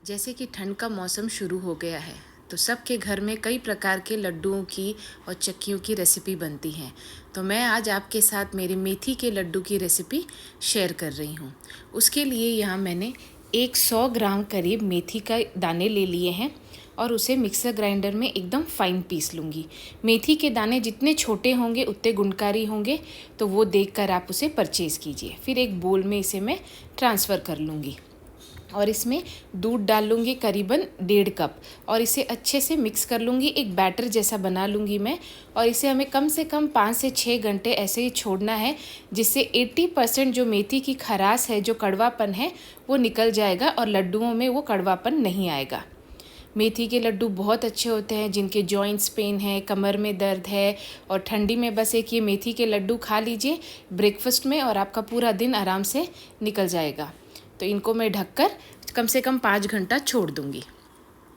जैसे कि ठंड का मौसम शुरू हो गया है तो सबके घर में कई प्रकार के लड्डुओं की और चक्कियों की रेसिपी बनती हैं। तो मैं आज आपके साथ मेरी मेथी के लड्डू की रेसिपी शेयर कर रही हूँ। उसके लिए यहाँ मैंने 100 ग्राम करीब मेथी का दाने ले लिए हैं और उसे मिक्सर ग्राइंडर में एकदम फाइन पीस लूँगी। मेथी के दाने जितने छोटे होंगे उतने गुणकारी होंगे, तो वो देखकर आप उसे परचेज़ कीजिए। फिर एक बोल में इसे मैं ट्रांसफ़र कर लूँगी और इसमें दूध डाल लूँगी करीबन 1.5 कप और इसे अच्छे से मिक्स कर लूँगी। एक बैटर जैसा बना लूँगी मैं और इसे हमें कम से कम 5 से 6 घंटे ऐसे ही छोड़ना है, जिससे 80% जो मेथी की खराश है, जो कड़वापन है, वो निकल जाएगा और लड्डुओं में वो कड़वापन नहीं आएगा। मेथी के लड्डू बहुत अच्छे होते हैं जिनके जॉइंट्स पेन है, कमर में दर्द है और ठंडी में बस एक ये मेथी के लड्डू खा लीजिए ब्रेकफास्ट में और आपका पूरा दिन आराम से निकल जाएगा। तो इनको मैं ढककर कम से कम 5 घंटा छोड़ दूँगी।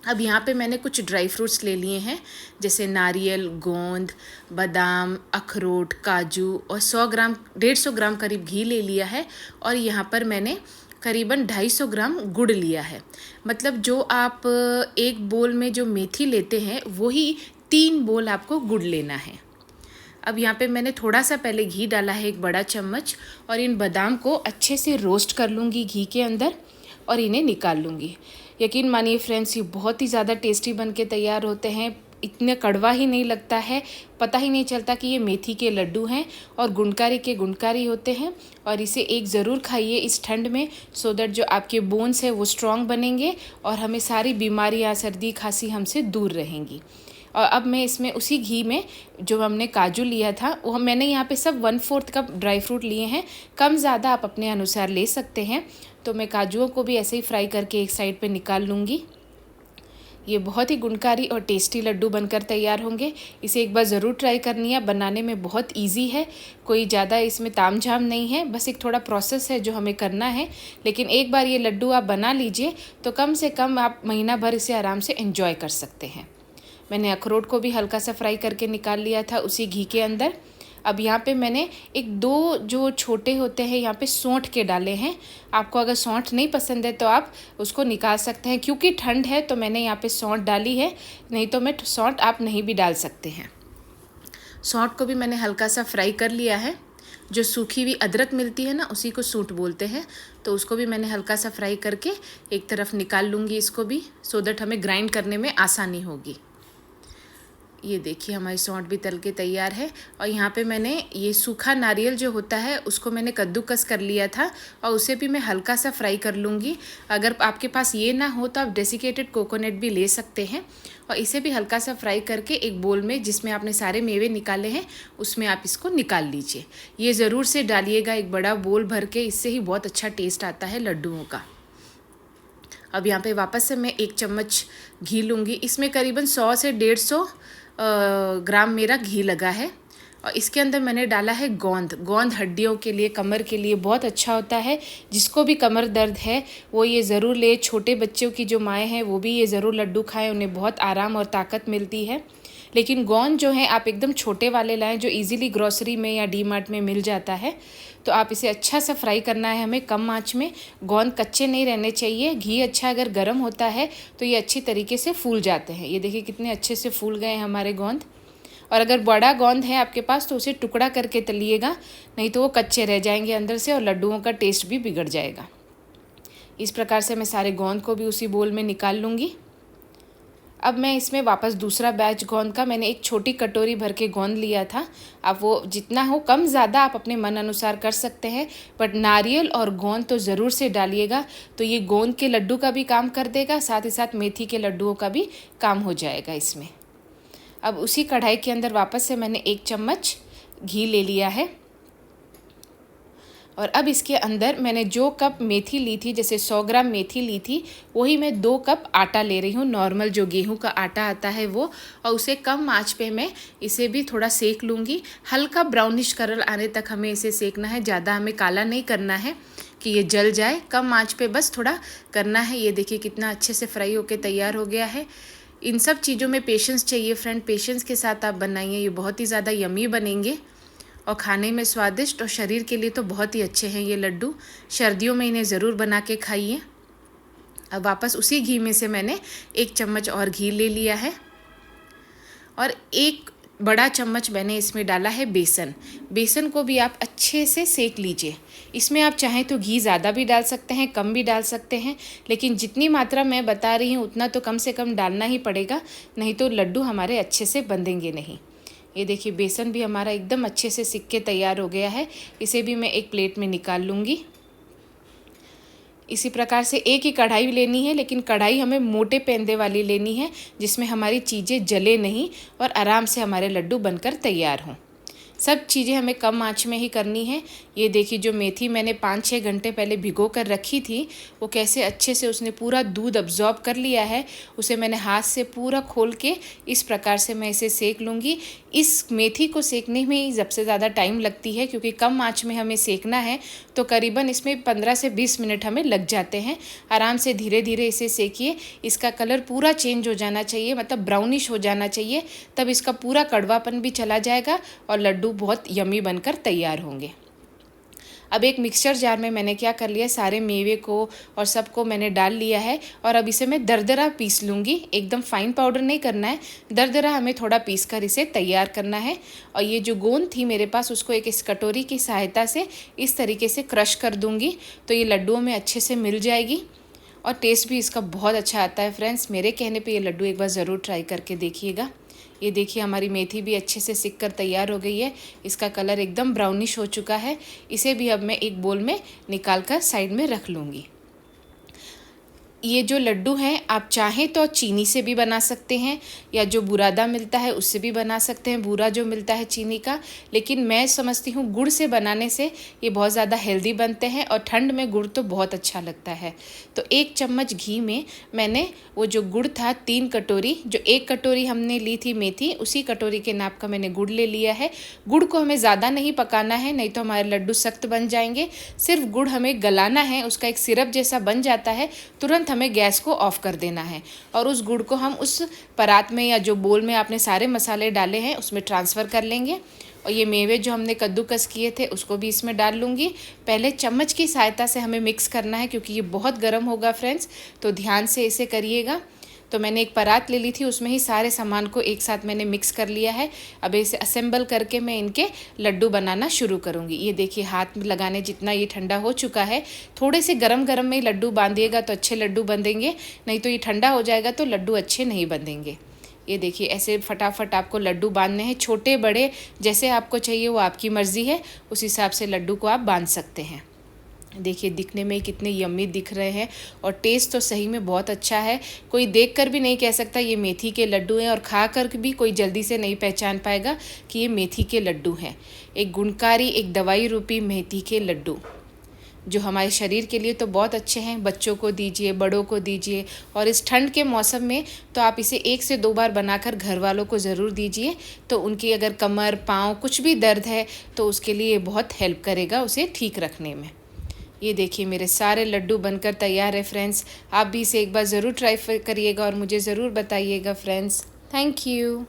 अब यहाँ पे मैंने कुछ ड्राई फ्रूट्स ले लिए हैं, जैसे नारियल, गोंद, बादाम, अखरोट, काजू और 150 ग्राम करीब घी ले लिया है और यहाँ पर मैंने करीबन 250 ग्राम गुड़ लिया है। मतलब जो आप एक बोल में जो मेथी लेते हैं वही 3 बोल आपको गुड़ लेना है। अब यहाँ पे मैंने थोड़ा सा पहले घी डाला है, 1 बड़ा चम्मच, और इन बादाम को अच्छे से रोस्ट कर लूँगी घी के अंदर और इन्हें निकाल लूँगी। यकीन मानिए फ्रेंड्स, ये बहुत ही ज़्यादा टेस्टी बन के तैयार होते हैं। इतने कड़वा ही नहीं लगता है, पता ही नहीं चलता कि ये मेथी के लड्डू हैं और गुणकारी के गुणकारी होते हैं। और इसे एक ज़रूर खाइए इस ठंड में, सो दैट जो आपके बोन्स हैं वो स्ट्रॉन्ग बनेंगे और हमें सारी बीमारियाँ, सर्दी खांसी हमसे दूर रहेंगी। और अब मैं इसमें उसी घी में जो हमने काजू लिया था, वो मैंने यहाँ पे सब 1/4 कप ड्राई फ्रूट लिए हैं। कम ज़्यादा आप अपने अनुसार ले सकते हैं। तो मैं काजुओं को भी ऐसे ही फ्राई करके एक साइड पे निकाल लूँगी। ये बहुत ही गुणकारी और टेस्टी लड्डू बनकर तैयार होंगे। इसे एक बार ज़रूर ट्राई करनी है, बनाने में बहुत इजी है, कोई ज़्यादा इसमें तामझाम नहीं है, बस एक थोड़ा प्रोसेस है जो हमें करना है। लेकिन एक बार ये लड्डू आप बना लीजिए तो कम से कम आप महीना भर इसे आराम से एंजॉय कर सकते हैं। मैंने अखरोट को भी हल्का सा फ्राई करके निकाल लिया था उसी घी के अंदर। अब यहाँ पे मैंने 1-2 जो छोटे होते हैं यहाँ पे सौंठ के डाले हैं। आपको अगर सौंठ नहीं पसंद है तो आप उसको निकाल सकते हैं, क्योंकि ठंड है तो मैंने यहाँ पे सौंठ डाली है, नहीं तो मैं सौंठ आप नहीं भी डाल सकते हैं। सौंठ को भी मैंने हल्का सा फ्राई कर लिया है। जो सूखी हुई अदरक मिलती है ना, उसी को सूंठ बोलते हैं, तो उसको भी मैंने हल्का सा फ्राई करके एक तरफ निकाल लूँगी इसको भी, सो दैट हमें ग्राइंड करने में आसानी होगी। ये देखिए हमारी सौंठ भी तल के तैयार है। और यहाँ पे मैंने ये सूखा नारियल जो होता है उसको मैंने कद्दूकस कर लिया था और उसे भी मैं हल्का सा फ्राई कर लूँगी। अगर आपके पास ये ना हो तो आप डेसिकेटेड कोकोनट भी ले सकते हैं और इसे भी हल्का सा फ्राई करके एक बोल में, जिसमें आपने सारे मेवे निकाले हैं, उसमें आप इसको निकाल लीजिए। ये ज़रूर से डालिएगा एक बड़ा बोल भर के, इससे ही बहुत अच्छा टेस्ट आता है लड्डुओं का। अब यहाँ पे वापस से मैं 1 चम्मच घी लूँगी। इसमें करीबन 100 से 150 ग्राम मेरा घी लगा है और इसके अंदर मैंने डाला है गोंद। गोंद हड्डियों के लिए, कमर के लिए बहुत अच्छा होता है। जिसको भी कमर दर्द है वो ये ज़रूर ले। छोटे बच्चों की जो माएँ हैं वो भी ये ज़रूर लड्डू खाएं, उन्हें बहुत आराम और ताकत मिलती है। लेकिन गोंद जो है आप एकदम छोटे वाले लाएं, जो इजीली ग्रोसरी में या डी मार्ट में मिल जाता है। तो आप इसे अच्छा सा फ्राई करना है हमें कम आंच में। गोंद कच्चे नहीं रहने चाहिए। घी अच्छा अगर गर्म होता है तो ये अच्छी तरीके से फूल जाते हैं। ये देखिए कितने अच्छे से फूल गए हैं हमारे गोंद। और अगर बड़ा गोंद है आपके पास तो उसे टुकड़ा करके तलिएगा, नहीं तो वो कच्चे रह जाएंगे अंदर से और लड्डुओं का टेस्ट भी बिगड़ जाएगा। इस प्रकार से मैं सारे गोंद को भी उसी बोल में निकाल लूँगी। अब मैं इसमें वापस दूसरा बैच गोंद का, मैंने एक छोटी कटोरी भर के गोंद लिया था। अब वो जितना हो, कम ज़्यादा आप अपने मन अनुसार कर सकते हैं, बट नारियल और गोंद तो ज़रूर से डालिएगा। तो ये गोंद के लड्डू का भी काम कर देगा, साथ ही साथ मेथी के लड्डुओं का भी काम हो जाएगा इसमें। अब उसी कढ़ाई के अंदर वापस से मैंने 1 चम्मच घी ले लिया है और अब इसके अंदर मैंने जो कप मेथी ली थी, जैसे 100 ग्राम मेथी ली थी, वही मैं 2 कप आटा ले रही हूँ। नॉर्मल जो गेहूं का आटा आता है वो, और उसे कम आंच पे मैं इसे भी थोड़ा सेक लूँगी। हल्का ब्राउनिश कलर आने तक हमें इसे सेकना है, ज़्यादा हमें काला नहीं करना है कि ये जल जाए। कम आंच पे बस थोड़ा करना है। ये देखिए कितना अच्छे से फ्राई होके तैयार हो गया है। इन सब चीज़ों में पेशेंस चाहिए फ्रेंड, पेशेंस के साथ आप बनाइए। ये बहुत ही ज़्यादा यमी बनेंगे और खाने में स्वादिष्ट, और शरीर के लिए तो बहुत ही अच्छे हैं ये लड्डू। सर्दियों में इन्हें ज़रूर बना के खाइए। अब वापस उसी घी में से मैंने 1 चम्मच और घी ले लिया है और 1 बड़ा चम्मच मैंने इसमें डाला है बेसन। बेसन को भी आप अच्छे से सेक लीजिए। इसमें आप चाहें तो घी ज़्यादा भी डाल सकते हैं, कम भी डाल सकते हैं, लेकिन जितनी मात्रा मैं बता रही हूँ उतना तो कम से कम डालना ही पड़ेगा, नहीं तो लड्डू हमारे अच्छे से बंधेंगे नहीं। ये देखिए बेसन भी हमारा एकदम अच्छे से सिक के तैयार हो गया है। इसे भी मैं एक प्लेट में निकाल लूँगी। इसी प्रकार से एक ही कढ़ाई लेनी है, लेकिन कढ़ाई हमें मोटे पेंदे वाली लेनी है, जिसमें हमारी चीज़ें जले नहीं और आराम से हमारे लड्डू बनकर तैयार हों। सब चीज़ें हमें कम आंच में ही करनी है। ये देखिए जो मेथी मैंने 5-6 घंटे पहले भिगो कर रखी थी, वो कैसे अच्छे से उसने पूरा दूध अब्जॉर्ब कर लिया है। उसे मैंने हाथ से पूरा खोल के इस प्रकार से मैं इसे सेक लूँगी। इस मेथी को सेकने में ही सबसे ज़्यादा टाइम लगती है, क्योंकि कम आंच में हमें सेकना है, तो करीबन इसमें 15 से 20 मिनट हमें लग जाते हैं। आराम से धीरे धीरे इसे सेकिए। इसका कलर पूरा चेंज हो जाना चाहिए, मतलब ब्राउनिश हो जाना चाहिए, तब इसका पूरा कड़वापन भी चला जाएगा और लड्डू बहुत यमी बनकर तैयार होंगे। अब एक मिक्सचर जार में मैंने क्या कर लिया, सारे मेवे को और सबको मैंने डाल लिया है और अब इसे मैं दरदरा पीस लूँगी। एकदम फाइन पाउडर नहीं करना है, दरदरा हमें थोड़ा पीस कर इसे तैयार करना है। और ये जो गोंद थी मेरे पास, उसको एक इस कटोरी की सहायता से इस तरीके से क्रश कर दूँगी, तो ये लड्डुओं में अच्छे से मिल जाएगी और टेस्ट भी इसका बहुत अच्छा आता है। फ्रेंड्स, मेरे कहने पे ये लड्डू एक बार ज़रूर ट्राई करके देखिएगा। ये देखिए हमारी मेथी भी अच्छे से सिक कर तैयार हो गई है। इसका कलर एकदम ब्राउनिश हो चुका है। इसे भी अब मैं एक बोल में निकाल कर साइड में रख लूँगी। ये जो लड्डू हैं आप चाहें तो चीनी से भी बना सकते हैं, या जो बुरादा मिलता है उससे भी बना सकते हैं, बूरा जो मिलता है चीनी का। लेकिन मैं समझती हूँ गुड़ से बनाने से ये बहुत ज़्यादा हेल्दी बनते हैं और ठंड में गुड़ तो बहुत अच्छा लगता है। तो 1 चम्मच घी में मैंने वो जो गुड़ था 3 कटोरी, जो 1 कटोरी हमने ली थी मेथी, उसी कटोरी के नाप का मैंने गुड़ ले लिया है। गुड़ को हमें ज़्यादा नहीं पकाना है, नहीं तो हमारे लड्डू सख्त बन जाएंगे। सिर्फ गुड़ हमें गलाना है, उसका एक सिरप जैसा बन जाता है, तुरंत हमें गैस को ऑफ कर देना है और उस गुड़ को हम उस परात में या जो बोल में आपने सारे मसाले डाले हैं उसमें ट्रांसफ़र कर लेंगे। और ये मेवे जो हमने कद्दूकस किए थे उसको भी इसमें डाल लूँगी। पहले चम्मच की सहायता से हमें मिक्स करना है, क्योंकि ये बहुत गर्म होगा फ्रेंड्स, तो ध्यान से इसे करिएगा। तो मैंने एक परात ले ली थी, उसमें ही सारे सामान को एक साथ मैंने मिक्स कर लिया है। अब इसे असेंबल करके मैं इनके लड्डू बनाना शुरू करूँगी। ये देखिए हाथ में लगाने जितना ये ठंडा हो चुका है। थोड़े से गरम गरम में लड्डू बांधिएगा तो अच्छे लड्डू बंधेंगे, नहीं तो ये ठंडा हो जाएगा तो लड्डू अच्छे नहीं बंधेंगे। ये देखिए ऐसे फटाफट आपको लड्डू बांधने हैं, छोटे बड़े जैसे आपको चाहिए वो आपकी मर्ज़ी है, उस हिसाब से लड्डू को आप बांध सकते हैं। देखिए दिखने में कितने यम्मी दिख रहे हैं और टेस्ट तो सही में बहुत अच्छा है। कोई देखकर भी नहीं कह सकता ये मेथी के लड्डू हैं, और खा कर भी कोई जल्दी से नहीं पहचान पाएगा कि ये मेथी के लड्डू हैं। एक गुणकारी, एक दवाई रूपी मेथी के लड्डू जो हमारे शरीर के लिए तो बहुत अच्छे हैं। बच्चों को दीजिए, बड़ों को दीजिए, और इस ठंड के मौसम में तो आप इसे 1 से 2 बार बनाकर घर वालों को ज़रूर दीजिए, तो उनकी अगर कमर, पाँव कुछ भी दर्द है तो उसके लिए बहुत हेल्प करेगा उसे ठीक रखने में। ये देखिए मेरे सारे लड्डू बनकर तैयार है फ्रेंड्स। आप भी इसे एक बार ज़रूर ट्राई करिएगा और मुझे ज़रूर बताइएगा फ्रेंड्स। Thank you.